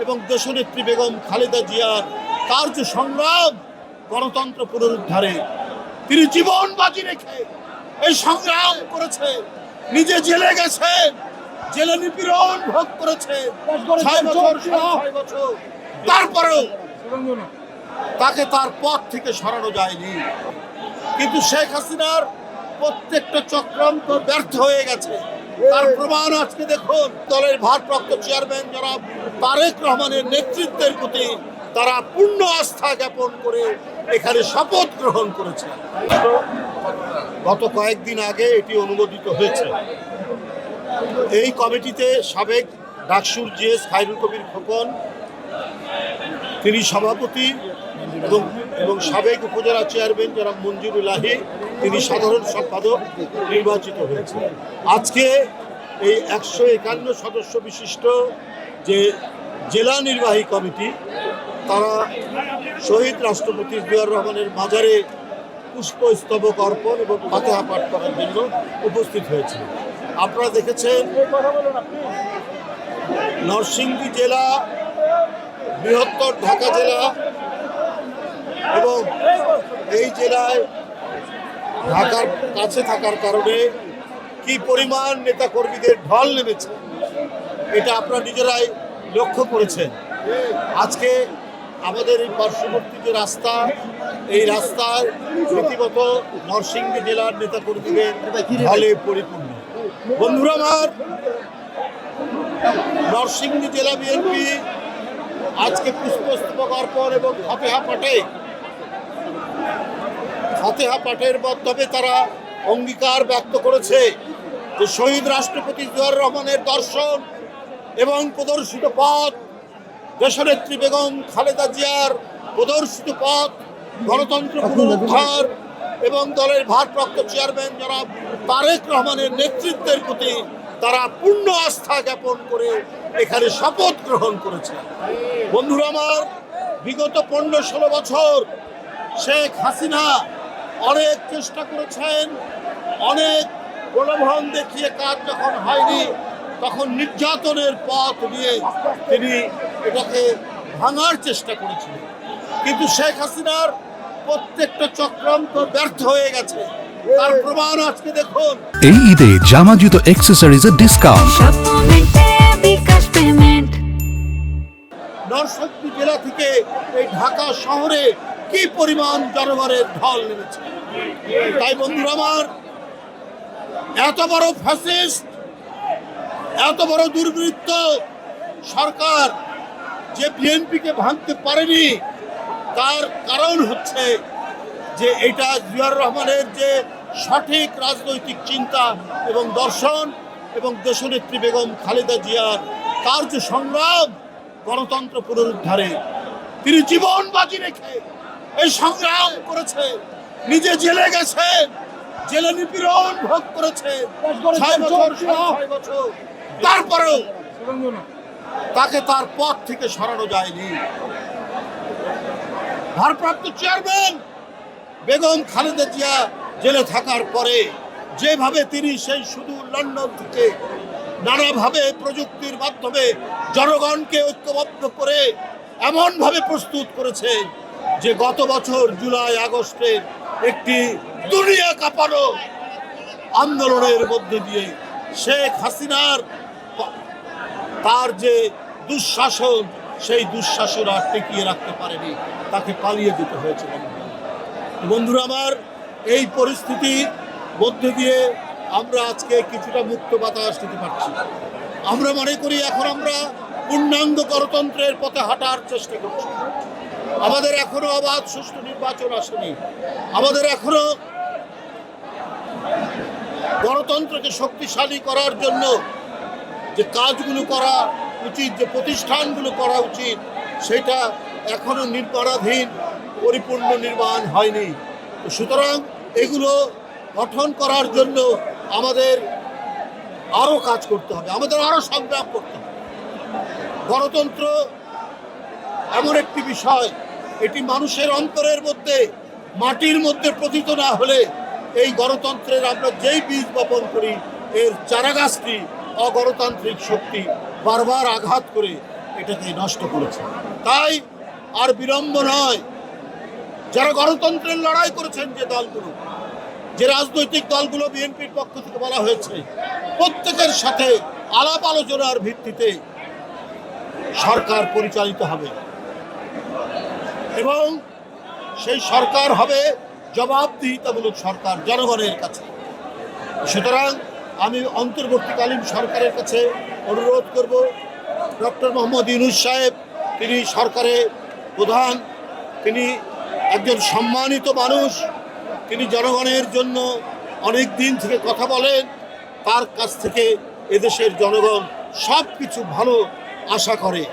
এবং দেশনেত্রী বেগম খালেদা জিয়ার কার্য সংগ্রাম গণতন্ত্র পুনরুদ্ধারে তিনি জীবন বাজি রেখে এই সংগ্রাম করেছে। নিজে জেলে গেছে, জেলে নিপীড়ন ভোগ করেছে 6 বছর, তারপরেও তাকে তার পথ থেকে সরানো যায়নি। কিন্তু শেখ হাসিনার প্রত্যেকটা চক্রান্ত ব্যর্থ হয়ে গেছে। তার প্রমাণ আজকে দেখুন, দলের ভারপ্রাপ্ত চেয়ারম্যান জনাব তারেক রহমানের নেতৃত্বের প্রতি তারা পূর্ণ আস্থা জ্ঞাপন করে এখানে শপথ গ্রহণ করেছে। গত কয়েকদিন আগে এটি অনুমোদিত হয়েছে। এই কমিটিতে সাবেক ডাকসুর জিএস খায়রুল কবির খোকন তিনি সভাপতি এবং সাবেক উপজেলা চেয়ারম্যান জনাব মঞ্জুরুল আহি তিনি সাধারণ সম্পাদক নির্বাচিত হয়েছে। আজকে এই 151 সদস্য বিশিষ্ট যে জেলা নির্বাহী কমিটি তারা শহীদ রাষ্ট্রপতি জিয়াউর রহমানের মাজারে পুষ্পস্তবক অর্পণ এবং ফাতিহা পাঠ করার জন্য উপস্থিত হয়েছে। আপনারা দেখেছেন নরসিংদী জেলা বৃহত্তর ঢাকা জেলা এবং এই জেলায় ঢাকার কাছে থাকার কারণে কি পরিমাণ নেতাকর্মীদের ঢল নেমেছে এটা আপনারা নিজেরাই লক্ষ্য করেছেন। আজকে আমাদের এই পার্শ্ববর্তী যে রাস্তা, এই রাস্তার রীতিমতো নরসিংদী জেলার নেতাকর্মীদের ঢলে পরিপূর্ণ। বন্ধুরা আমার, নরসিংদী জেলা বিএনপি আজকে পুষ্পস্তবক অর্পণ এবং ফাতিহা পাঠের মাধ্যমে তারা অঙ্গীকার ব্যক্ত করেছে যে শহীদ রাষ্ট্রপতি জিয়াউর রহমানের দর্শন এবং প্রদর্শিত পথ, দেশনেত্রী বেগম খালেদা জিয়ার প্রদর্শিত পথ গণতন্ত্র পুনরুদ্ধার এবং দলের ভারপ্রাপ্ত চেয়ারম্যান জনাব তারেক রহমানের নেতৃত্বের প্রতি তারা পূর্ণ আস্থা জ্ঞাপন করে এখানে শপথ গ্রহণ করেছে। বন্ধুরা আমার, বিগত 15-16 বছর শেখ হাসিনা অনেক চেষ্টা করেছেন, অনেক প্রলোভন দেখিয়ে কাজ যখন হয়নি তখন নির্যাতনের পথ নিয়ে তিনি এটাকে ভাঙার চেষ্টা করেছিলেন। কিন্তু শেখ হাসিনার প্রত্যেকটা চক্রান্ত ব্যর্থ হয়ে গেছে। তার প্রমাণ আজকে দেখুন। এই ঈদে জামা জুতো অ্যাক্সেসরিজের ডিসকাউন্ট। নরসিংদী জেলা থেকে এই ঢাকা শহরে কি পরিমাণ জনগণের ঢল নেমেছে। তাই বন্ধুরা আমার, এত বড় ফ্যাসিস্ট, এত বড় দুর্বৃত্ত সরকার যে বিএনপিকে ভাঙতে পারেনি, তার কারণ হচ্ছে যে এটা জিয়াউর রহমানের যে সঠিক রাজনৈতিক চিন্তা এবং দর্শন এবং দেশনেত্রী বেগম খালেদা জিয়ার কার্য সংগ্রাম গণতন্ত্র পুনরুদ্ধারে তিনি জীবন বাজি রেখে এই সংগ্রাম করেছে। নিজে জেলে গেছে, জেলে নিপীড়ন ভোগ করেছে 6 বছর, তারপরেও তাকে তার পথ থেকে সরানো যায়নি। ভারপ্রাপ্ত চেয়ারম্যান বেগম খালেদা জিয়া জেলে থাকার পরে যেভাবে তিনি সেই সুদূর লন্ডন থেকে নানাভাবে প্রযুক্তির মাধ্যমে জনগণকে ঐক্যবদ্ধ করে এমনভাবে প্রস্তুত করেছেন যে গত বছর জুলাই আগস্টের একটি দুনিয়া কাঁপানো আন্দোলনের মধ্যে দিয়ে শেখ হাসিনার তার যে দুঃশাসন, সেই দুঃশাসন আর টিকিয়ে রাখতে পারেনি, তাকে পালিয়ে যেতে হয়েছিল। বন্ধুরা আমার, এই পরিস্থিতির মধ্যে দিয়ে আমরা আজকে কিছুটা মুক্ত বাতাস নিতে পারছি। আমরা মনে করি এখন আমরা পূর্ণাঙ্গ গণতন্ত্রের পথে হাঁটার চেষ্টা করছি। আমাদের এখনো অবাধ সুষ্ঠু নির্বাচন আসেনি। আমাদের এখনো গণতন্ত্রকে শক্তিশালী করার জন্য যে কাজগুলো করা উচিত, যে প্রতিষ্ঠানগুলো করা উচিত, সেটা এখনো নির্মাণাধীন, পরিপূর্ণ নির্মাণ হয়নি। সুতরাং এগুলো গঠন করার জন্য আমাদের আরো কাজ করতে হবে, আমাদের আরো সংগ্রাম করতে হবে। গণতন্ত্র এমন একটি বিষয়, এটি মানুষের অন্তরের মধ্যে, মাটির মধ্যে পতিত না হলে এই গণতন্ত্রের আমরা যেই বীজ বপন করি, এর চারাগাছটি অগণতান্ত্রিক শক্তি বারবার আঘাত করে এটাকে নষ্ট করেছে। তাই আর বিলম্ব নয়, যারা গণতন্ত্রের লড়াই করেছেন, যে দলগুলো, যে রাজনৈতিক দলগুলো, বিএনপির পক্ষ থেকে বলা হয়েছে, প্রত্যেকের সাথে আলাপ আলোচনার ভিত্তিতে সরকার পরিচালিত হবে এবং সেই সরকার হবে জবাবদিহিতামূলক সরকার জনগণের কাছে। সুতরাং আমি অন্তর্বর্তীকালীন সরকারের কাছে অনুরোধ করব, ডক্টর মোহাম্মদ ইউনূস সাহেব, তিনি সরকারের প্রধান, তিনি একজন সম্মানিত মানুষ, তিনি জনগণের জন্য অনেক দিন থেকে কথা বলেন, তার কাছ থেকে এদেশের জনগণ সব কিছু ভালো আশা করে।